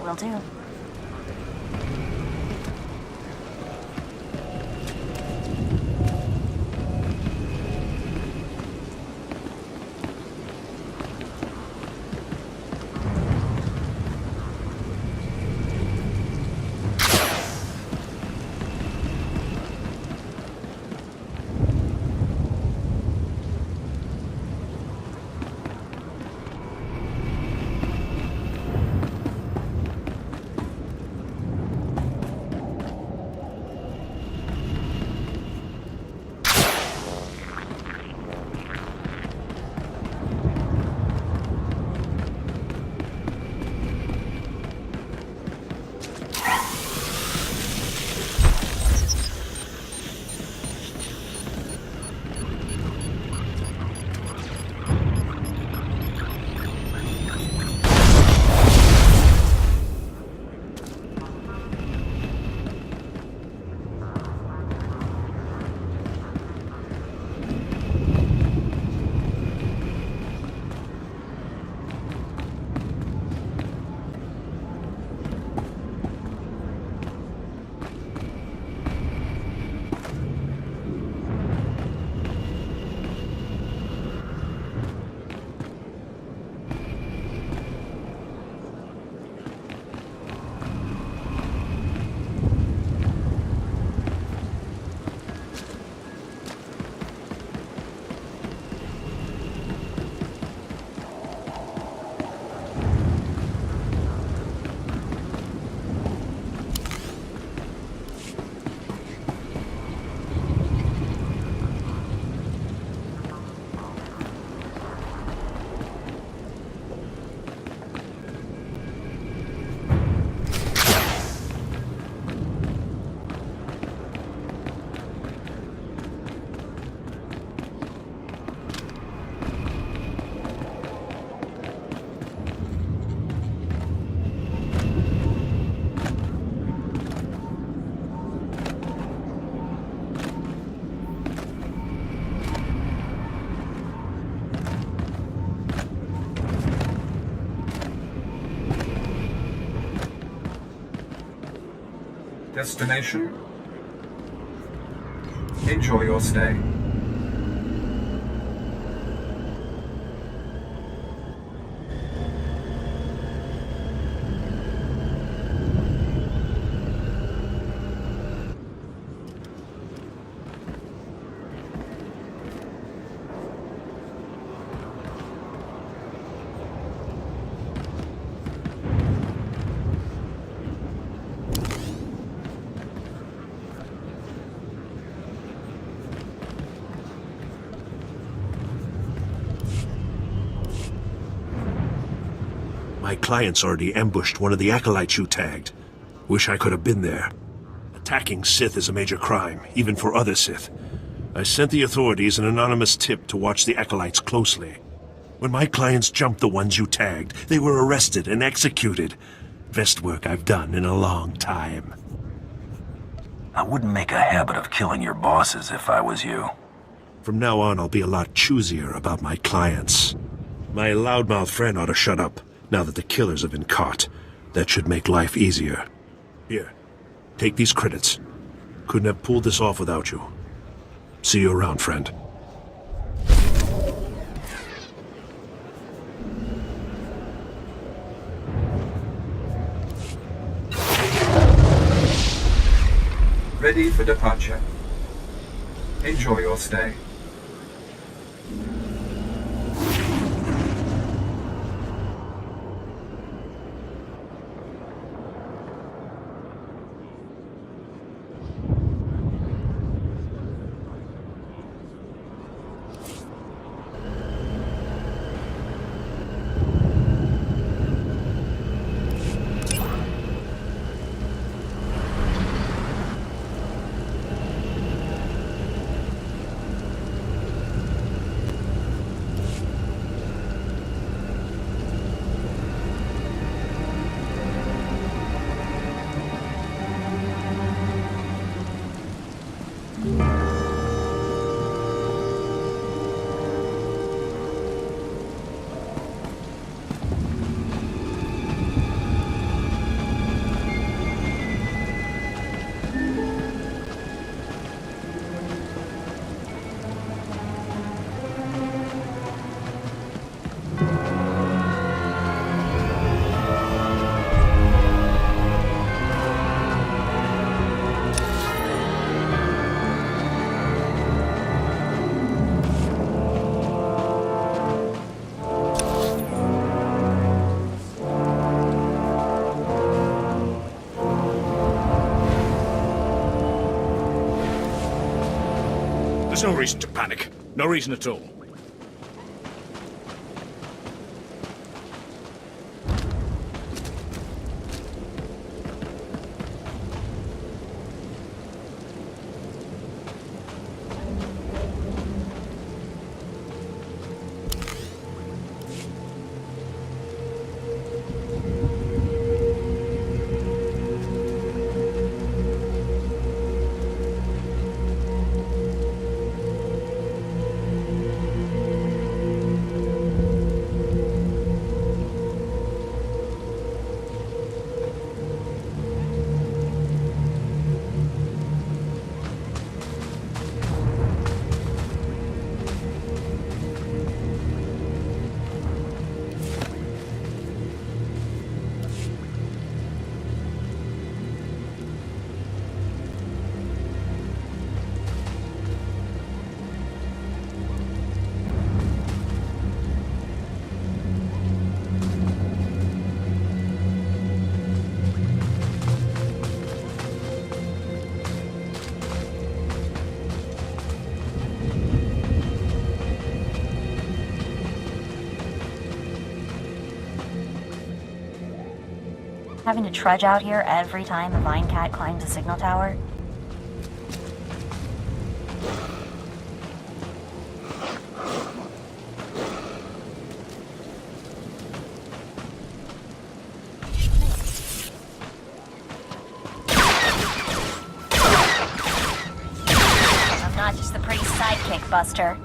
Will do. Destination? Enjoy your stay. My clients already ambushed one of the acolytes you tagged. Wish I could have been there. Attacking Sith is a major crime, even for other Sith. I sent the authorities an anonymous tip to watch the acolytes closely. When my clients jumped the ones you tagged, they were arrested and executed. Best work I've done in a long time. I wouldn't make a habit of killing your bosses if I was you. From now on, I'll be a lot choosier about my clients. My loudmouth friend ought to shut up, now that the killers have been caught. That should make life easier. Here, take these credits. Couldn't have pulled this off without you. See you around, friend. Ready for departure. Enjoy your stay. There's no reason to panic. No reason at all. Having to trudge out here every time the Vine Cat climbs a signal tower? I'm not just the pretty sidekick, Buster.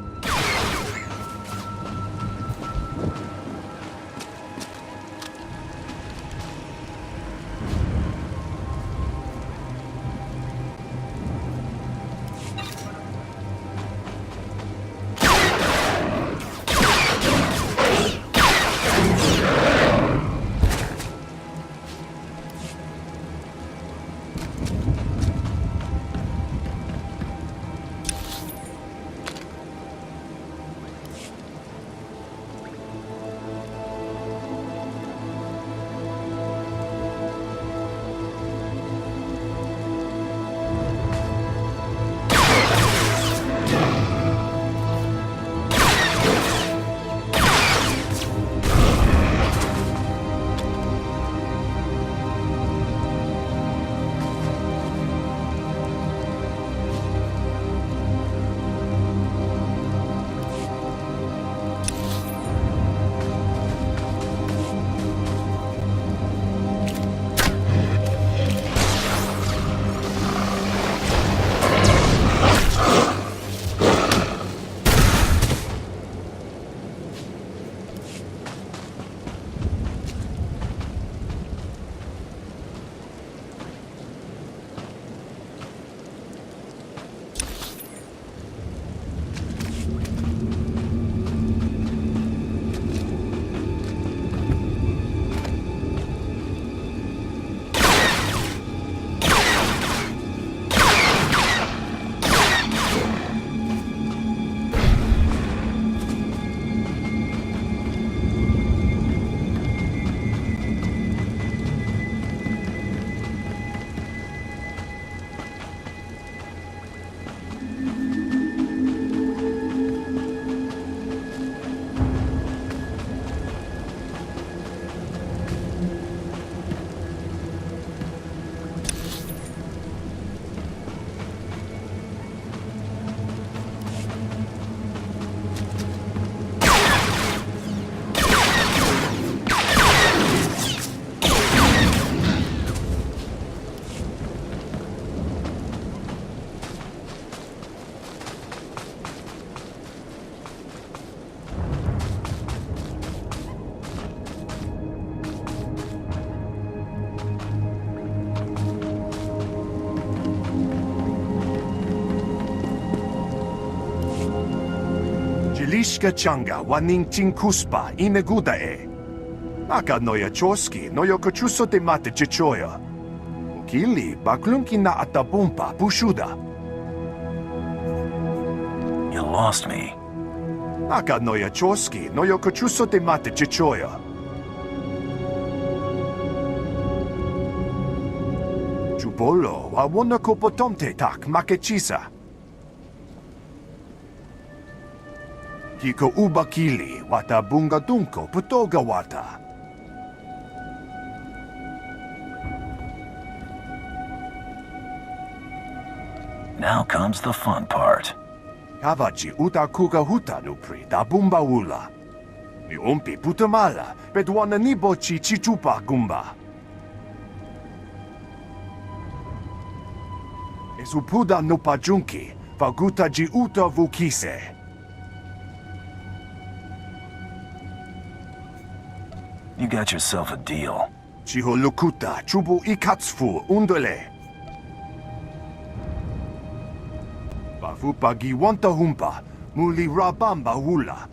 Lishka changa waning chinkuspa inaguda e. Aka noya choski noyo kochuso te mate chichoya. Kili baklunki na atapumpa pushuda. You lost me. Aka noya choski noyo kochuso te mate chichoya. Chupolo wa wona kopotomte tak makechisa. Kiko ubakili wata bunga dunko putoga wata. Now comes the fun part. Kavachi uta kuka huta nupri da bumba ula. Ni umpi putamala bedwana nibo chi chichupa gumba. Esupuda nupa junki faguta ji uta vukise. You got yourself a deal. Chiho lukuta chubu ikatsufu undole. Bafupa giwanta humpa muli rabamba hula.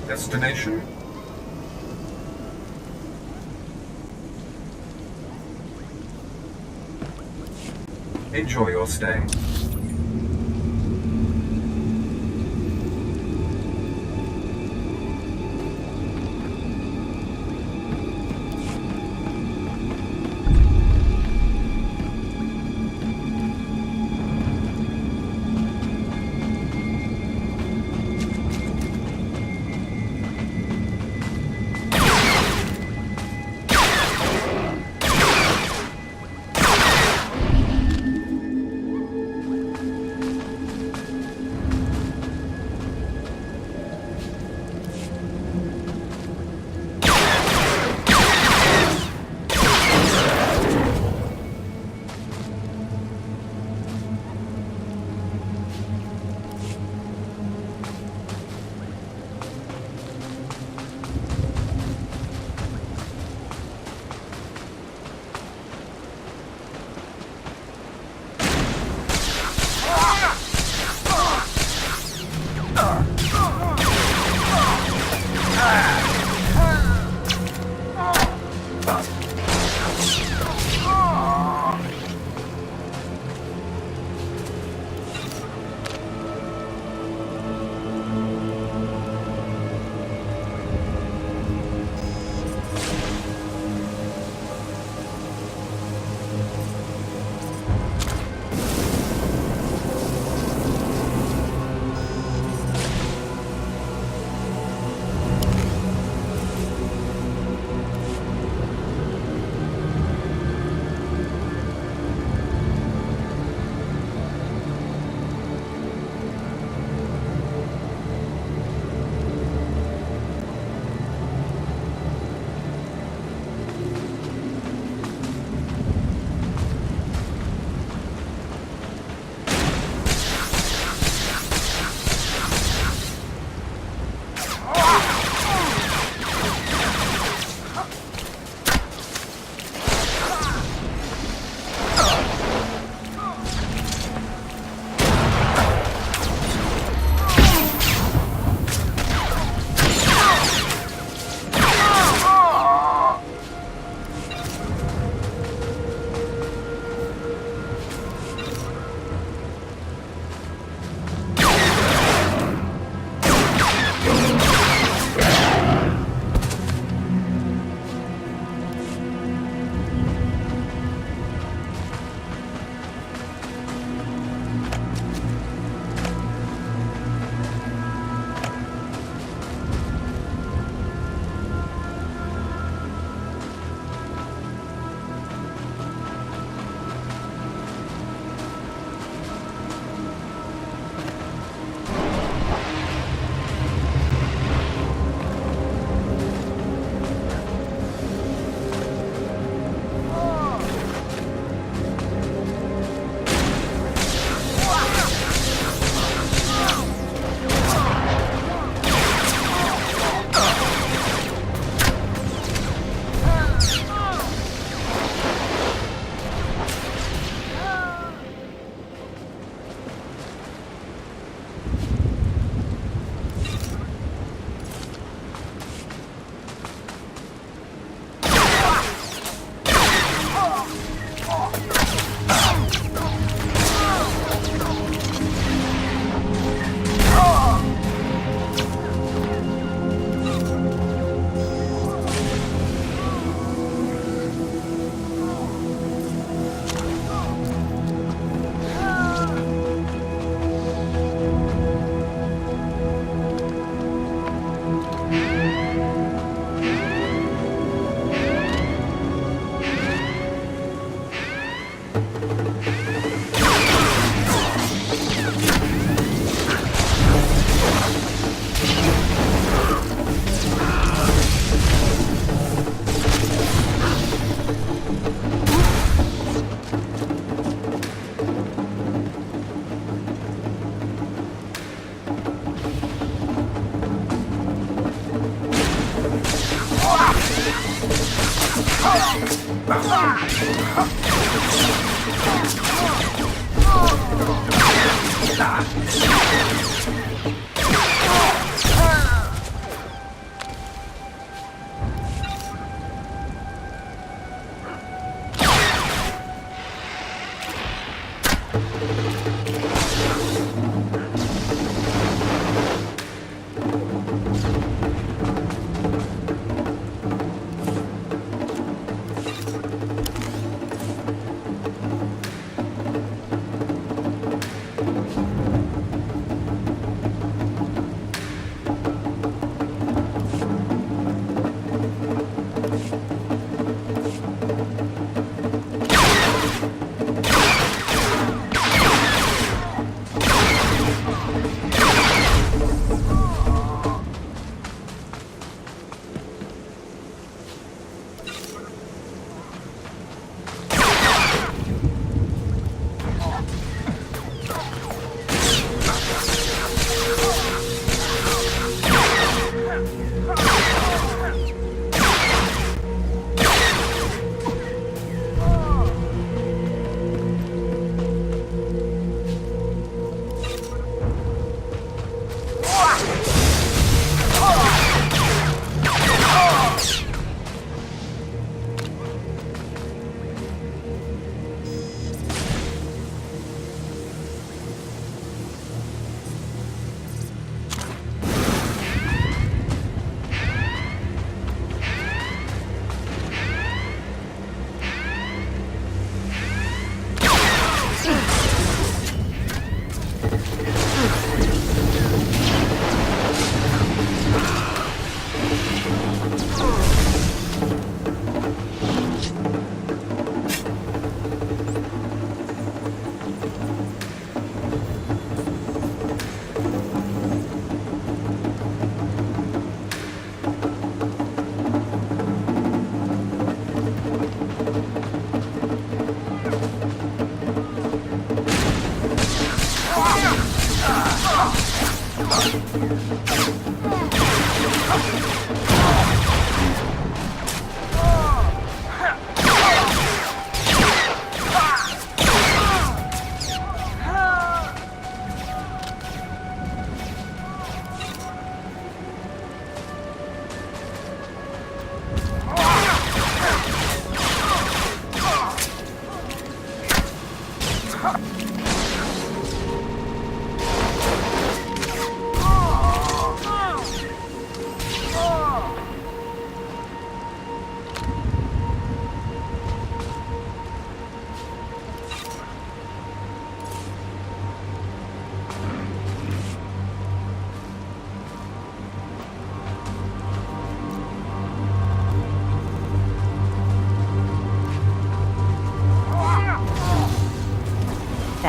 Destination? Enjoy your stay.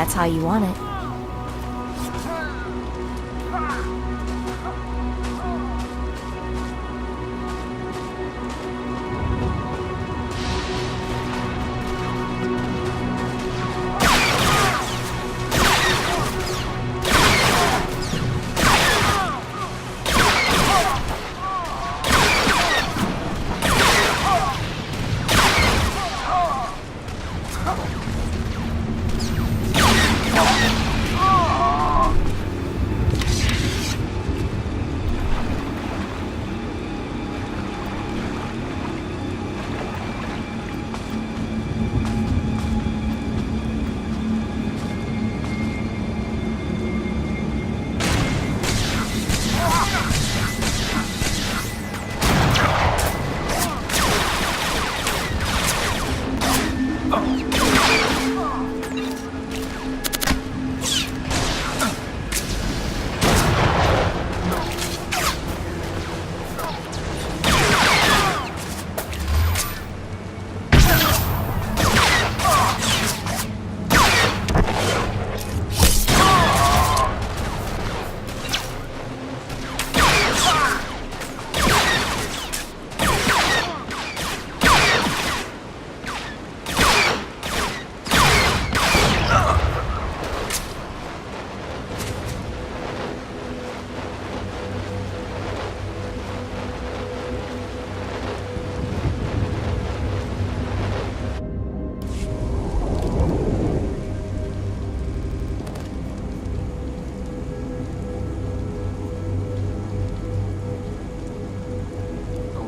That's how you want it. Oh!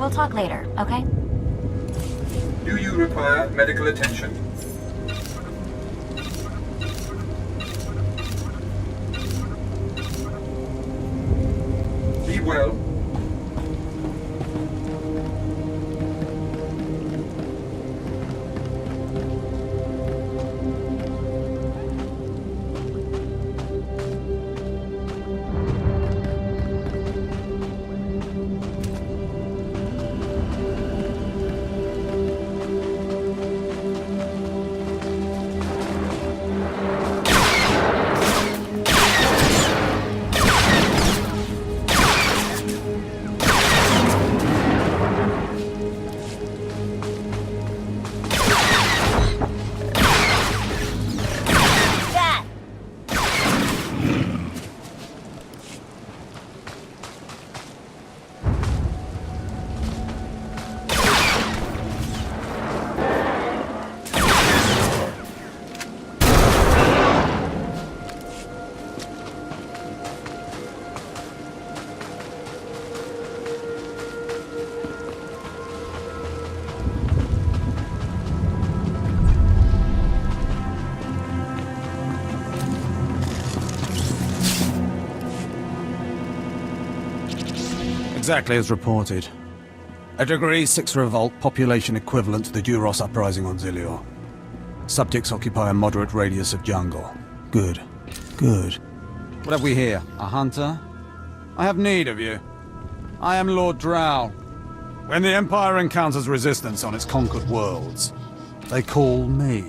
We'll talk later, okay? Do you require medical attention? Be well. Exactly as reported. A Degree 6 revolt, population equivalent to the Duros uprising on Zilior. Subjects occupy a moderate radius of jungle. Good. Good. What have we here? A hunter? I have need of you. I am Lord Drow. When the Empire encounters resistance on its conquered worlds, they call me.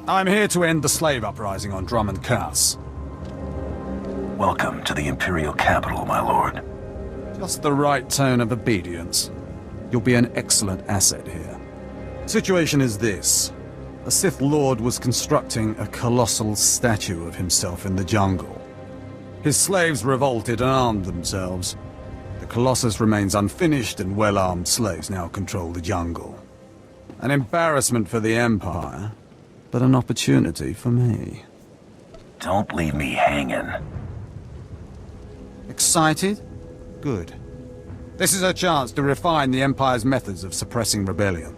I'm here to end the slave uprising on Drummond Cass. Welcome to the Imperial capital, my lord. Just the right tone of obedience. You'll be an excellent asset here. Situation is this. A Sith Lord was constructing a colossal statue of himself in the jungle. His slaves revolted and armed themselves. The Colossus remains unfinished and well-armed slaves now control the jungle. An embarrassment for the Empire, but an opportunity for me. Don't leave me hanging. Excited? Good. This is a chance to refine the Empire's methods of suppressing rebellion.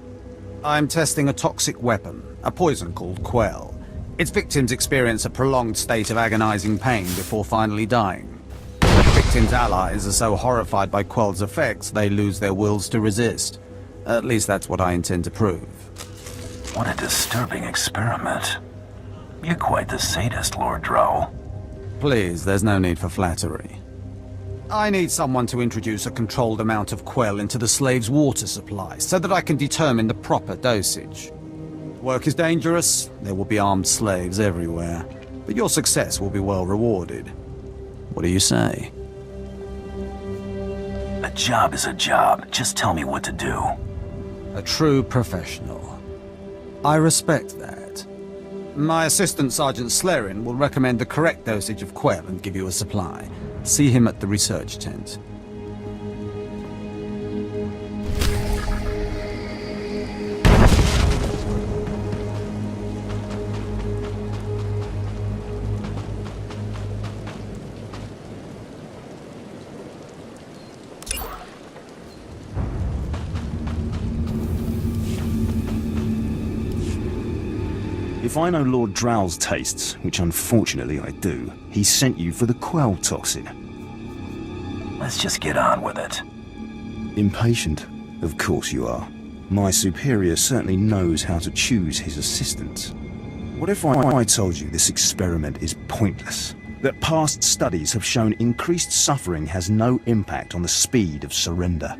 I'm testing a toxic weapon, a poison called Quell. Its victims experience a prolonged state of agonizing pain before finally dying. The victims' allies are so horrified by Quell's effects, they lose their wills to resist. At least that's what I intend to prove. What a disturbing experiment. You're quite the sadist, Lord Drow. Please, there's no need for flattery. I need someone to introduce a controlled amount of Quell into the slaves' water supply, so that I can determine the proper dosage. Work is dangerous, there will be armed slaves everywhere, but your success will be well rewarded. What do you say? A job is a job. Just tell me what to do. A true professional. I respect that. My assistant, Sergeant Slerin, will recommend the correct dosage of Quell and give you a supply. See him at the research tent. If I know Lord Drow's tastes, which unfortunately I do, he sent you for the Quell toxin. Let's just get on with it. Impatient? Of course you are. My superior certainly knows how to choose his assistants. What if I told you this experiment is pointless? That past studies have shown increased suffering has no impact on the speed of surrender?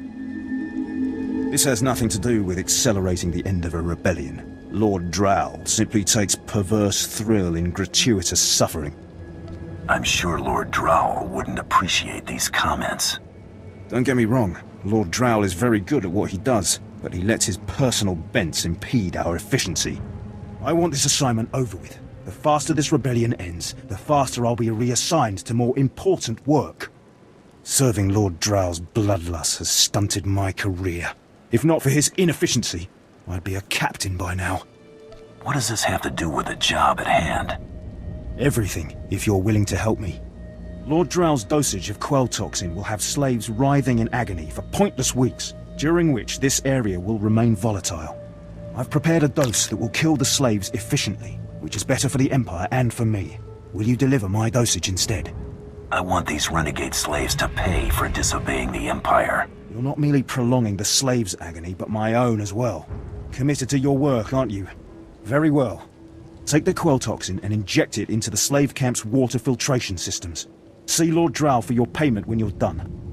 This has nothing to do with accelerating the end of a rebellion. Lord Drow simply takes perverse thrill in gratuitous suffering. I'm sure Lord Drow wouldn't appreciate these comments. Don't get me wrong, Lord Drow is very good at what he does, but he lets his personal bents impede our efficiency. I want this assignment over with. The faster this rebellion ends, the faster I'll be reassigned to more important work. Serving Lord Drow's bloodlust has stunted my career. If not for his inefficiency, I'd be a captain by now. What does this have to do with the job at hand? Everything, if you're willing to help me. Lord Drow's dosage of Quell toxin will have slaves writhing in agony for pointless weeks. during which this area will remain volatile. I've prepared a dose that will kill the slaves efficiently, which is better for the Empire and for me. Will you deliver my dosage instead? I want these renegade slaves to pay for disobeying the Empire. You're not merely prolonging the slaves' agony, but my own as well. Committed to your work, aren't you? Very well. Take the Quell toxin and inject it into the slave camp's water filtration systems. See Lord Drow for your payment when you're done.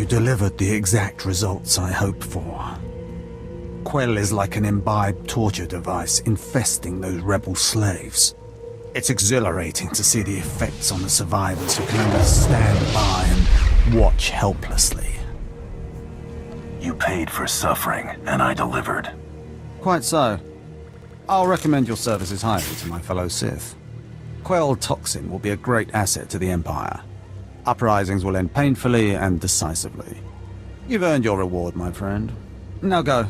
delivered the exact results I hoped for. Quell is like an imbibed torture device infesting those rebel slaves. It's exhilarating to see the effects on the survivors who can only stand by and watch helplessly. You paid for suffering, and I delivered. Quite so. I'll recommend your services highly to my fellow Sith. Quell Toxin will be a great asset to the Empire. Uprisings will end painfully and decisively. You've earned your reward, my friend. Now go.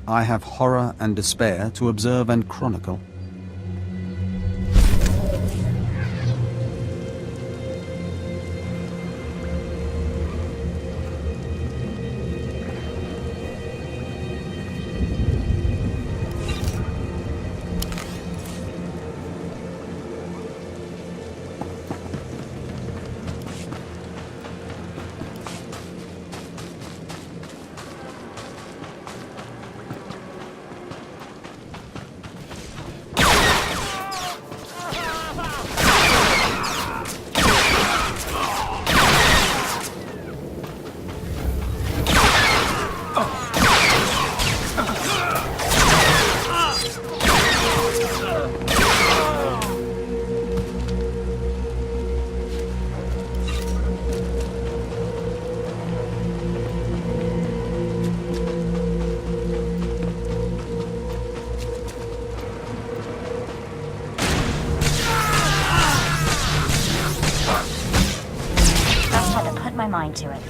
I have horror and despair to observe and chronicle. My mind to it.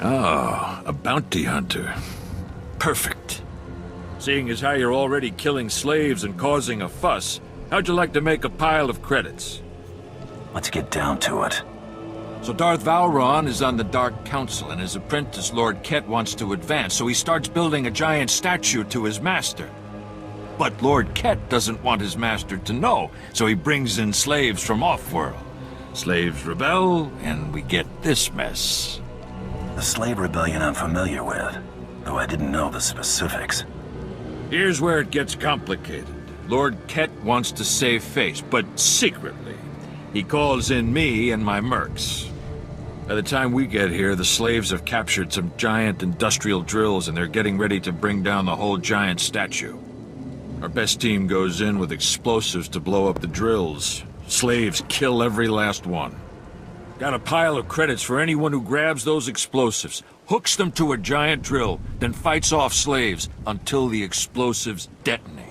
Ah, a bounty hunter. Perfect. Seeing as how you're already killing slaves and causing a fuss, how'd you like to make a pile of credits? Let's get down to it. So Darth Valron is on the Dark Council, and his apprentice Lord Ket wants to advance, so he starts building a giant statue to his master. But Lord Ket doesn't want his master to know, so he brings in slaves from off-world. Slaves rebel, and we get this mess. The slave rebellion I'm familiar with, though I didn't know the specifics. Here's where it gets complicated. Lord Ket wants to save face, but secretly. He calls in me and my mercs. By the time we get here, the slaves have captured some giant industrial drills, and they're getting ready to bring down the whole giant statue. Our best team goes in with explosives to blow up the drills. Slaves kill every last one. Got a pile of credits for anyone who grabs those explosives, hooks them to a giant drill, then fights off slaves until the explosives detonate.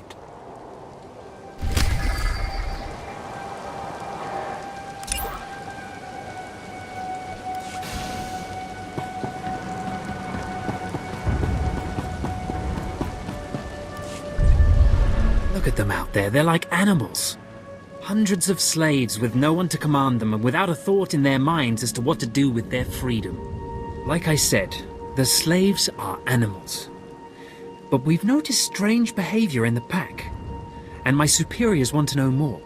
Look at them out there, they're like animals. Hundreds of slaves with no one to command them and without a thought in their minds as to what to do with their freedom. Like I said, the slaves are animals. But we've noticed strange behavior in the pack, and my superiors want to know more.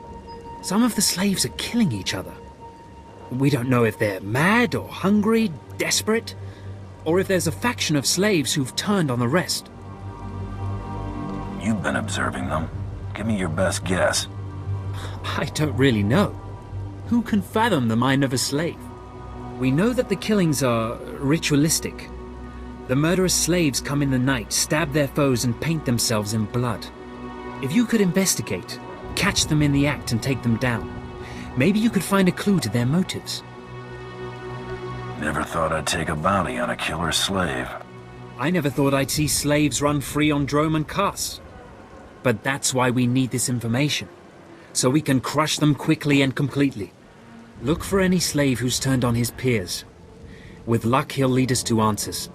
Some of the slaves are killing each other. We don't know if they're mad or hungry, desperate, or if there's a faction of slaves who've turned on the rest. You've been observing them. Give me your best guess. I don't really know. Who can fathom the mind of a slave? We know that the killings are ritualistic. The murderous slaves come in the night, stab their foes, and paint themselves in blood. If you could investigate, catch them in the act and take them down, maybe you could find a clue to their motives. Never thought I'd take a bounty on a killer slave. I never thought I'd see slaves run free on Drome and Cuss. But that's why we need this information, so we can crush them quickly and completely. Look for any slave who's turned on his peers. With luck, he'll lead us to answers.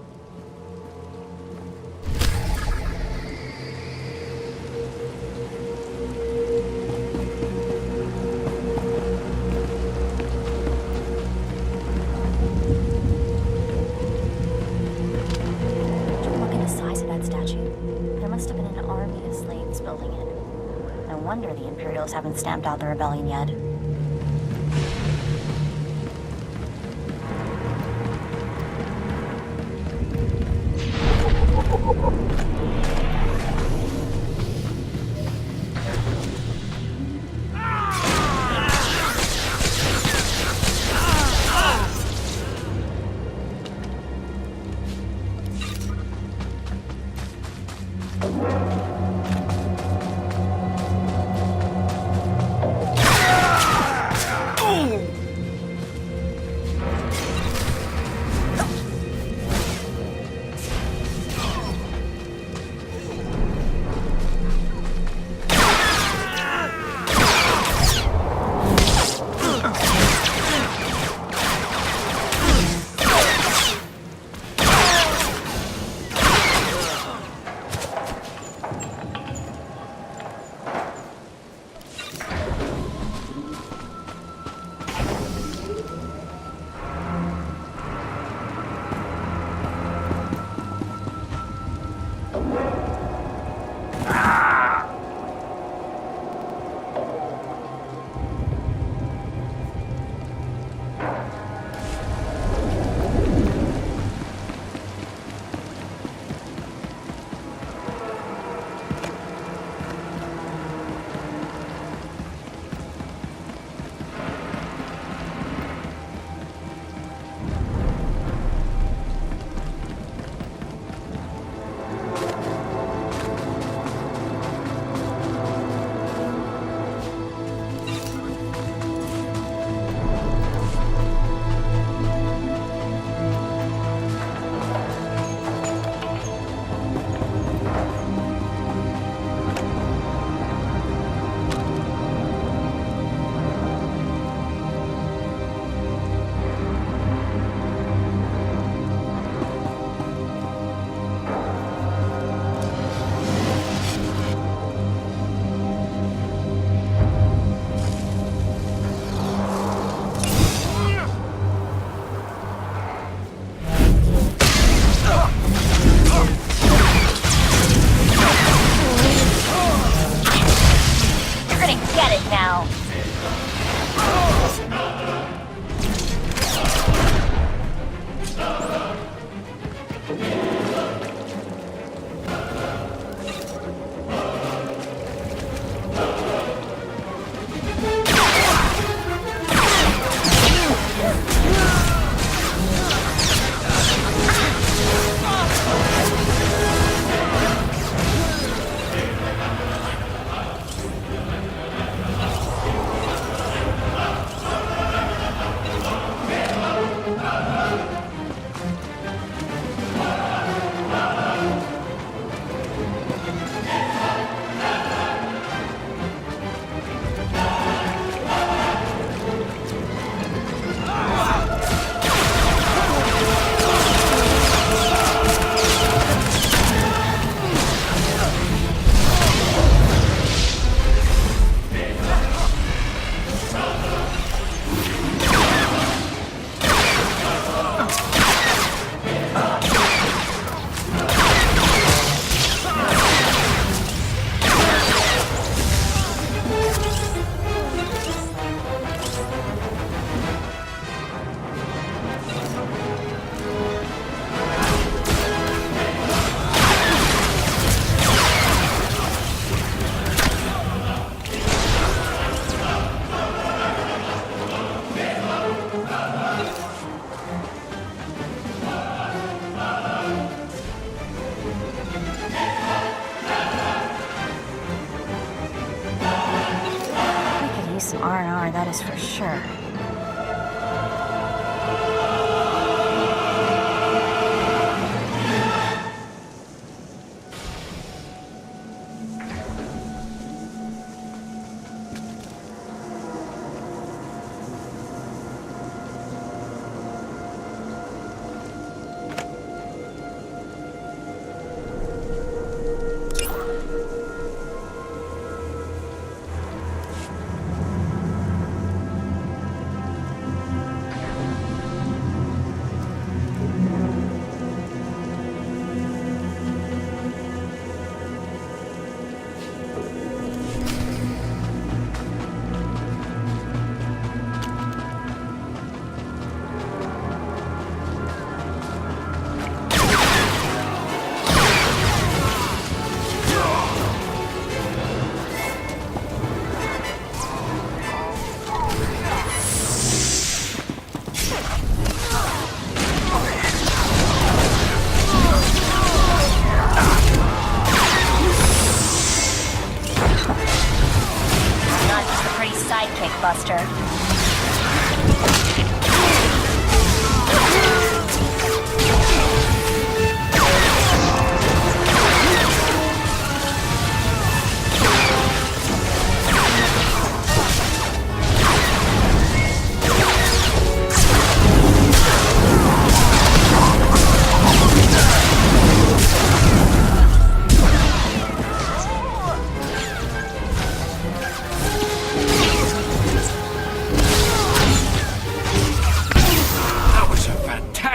Look at the size of that statue. There must have been an army of slaves building it. No wonder the Imperials haven't stamped out the rebellion yet. some R&R, that is for sure.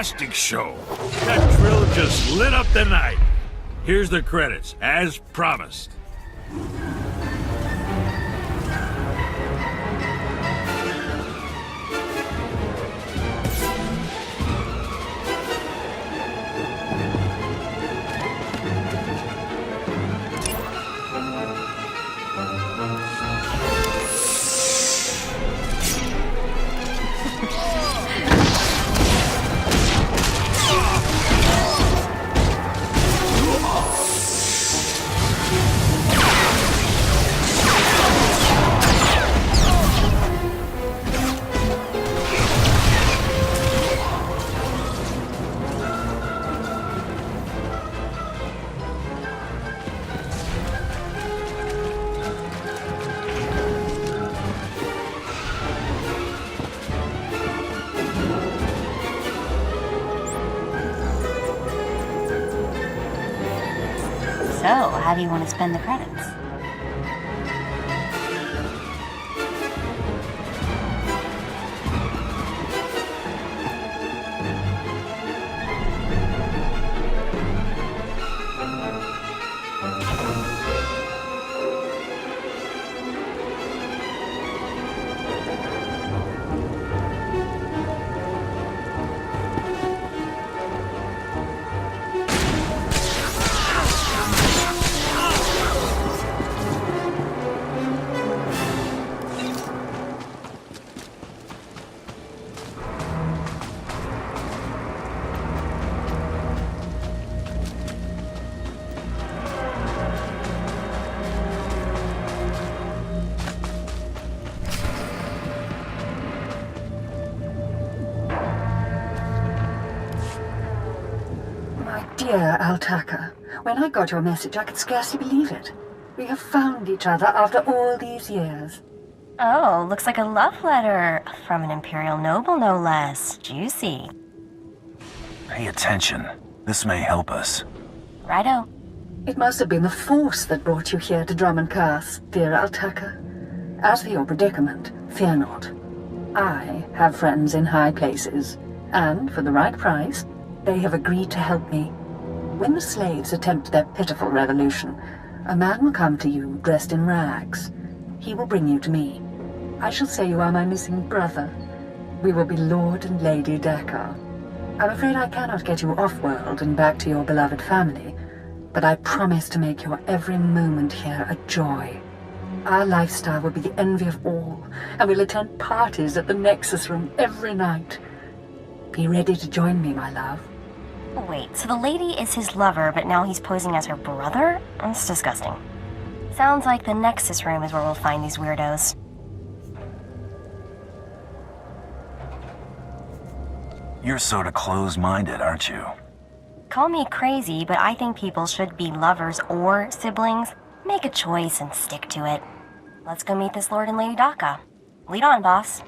fantastic show. That drill just lit up the night. Here's the credits, as promised. So, how do you want to spend the credits? Dear Altaka, when I got your message, I could scarcely believe it. We have found each other after all these years. Oh, looks like a love letter from an Imperial noble, no less. Juicy. Pay attention. This may help us. Righto. It must have been the Force that brought you here to Drummondcast, dear Altaka. As for your predicament, fear not. I have friends in high places, and for the right price, they have agreed to help me. When the slaves attempt their pitiful revolution, a man will come to you dressed in rags. He will bring you to me. I shall say you are my missing brother. We will be Lord and Lady Dakar. I'm afraid I cannot get you off-world and back to your beloved family, but I promise to make your every moment here a joy. Our lifestyle will be the envy of all, and we'll attend parties at the Nexus Room every night. Be ready to join me, my love. Wait, so the lady is his lover, but now he's posing as her brother? That's disgusting. Sounds like the Nexus Room is where we'll find these weirdos. You're sort of closed-minded, aren't you? Call me crazy, but I think people should be lovers or siblings. Make a choice and stick to it. Let's go meet this Lord and Lady Daka. Lead on, boss.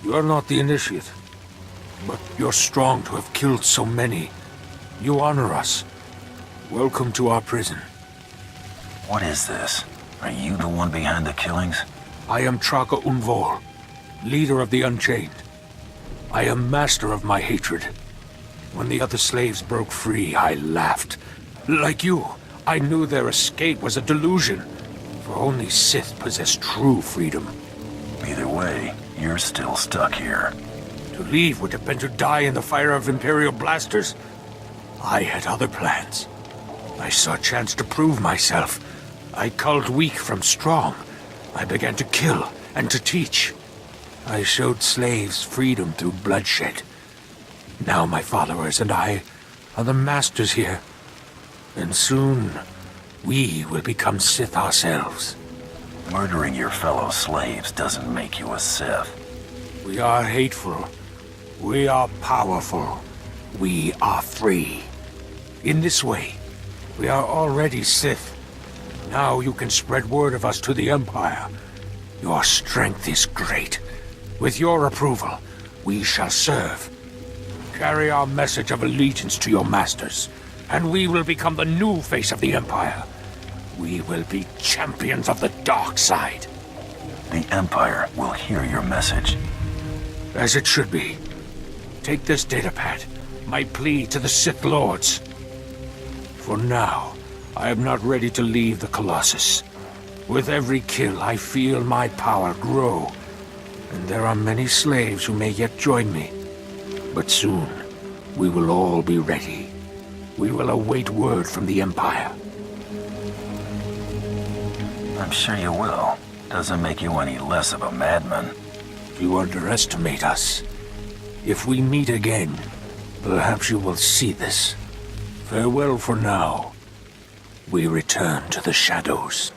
You are not the initiate, but you're strong to have killed so many. You honor us. Welcome to our prison. What is this? Are you the one behind the killings? I am Traka Unvol, leader of the Unchained. I am master of my hatred. When the other slaves broke free, I laughed. Like you, I knew their escape was a delusion, for only Sith possess true freedom. Either way, you're still stuck here. To leave would have been to die in the fire of Imperial blasters. I had other plans. I saw a chance to prove myself. I culled weak from strong. I began to kill and to teach. I showed slaves freedom through bloodshed. Now my followers and I are the masters here. And soon, we will become Sith ourselves. Murdering your fellow slaves doesn't make you a Sith. We are hateful. We are powerful. We are free. In this way, we are already Sith. Now you can spread word of us to the Empire. Your strength is great. With your approval, we shall serve. Carry our message of allegiance to your masters, and we will become the new face of the Empire. We will be champions of the dark side. The Empire will hear your message. As it should be. Take this datapad, my plea to the Sith Lords. For now, I am not ready to leave the Colossus. With every kill, I feel my power grow. And there are many slaves who may yet join me. But soon, we will all be ready. We will await word from the Empire. I'm sure you will. Doesn't make you any less of a madman. You underestimate us. If we meet again, perhaps you will see this. Farewell for now. We return to the shadows.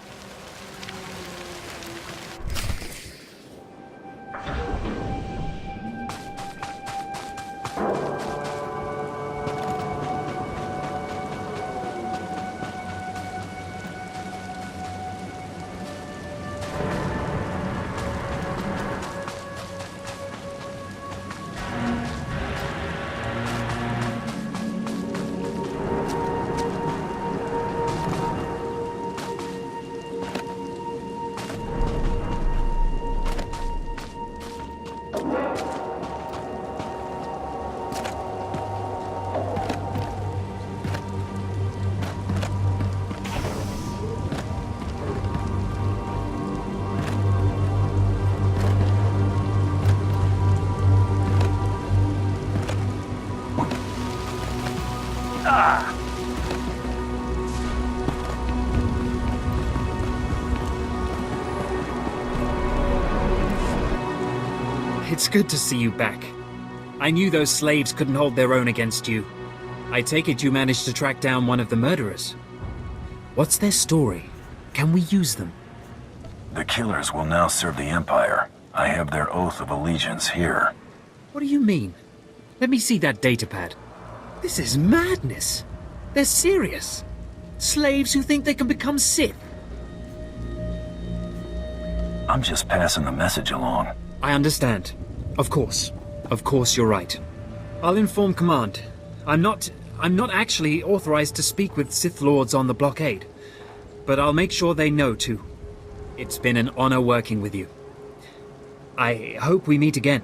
It's good to see you back. I knew those slaves couldn't hold their own against you. I take it you managed to track down one of the murderers. What's their story? Can we use them? The killers will now serve the Empire. I have their oath of allegiance here. What do you mean? Let me see that datapad. This is madness. They're serious. Slaves who think they can become Sith. I'm just passing the message along. I understand. Of course. Of course you're right. I'll inform Command. I'm not actually authorized to speak with Sith Lords on the blockade. But I'll make sure they know too. It's been an honor working with you. I hope we meet again.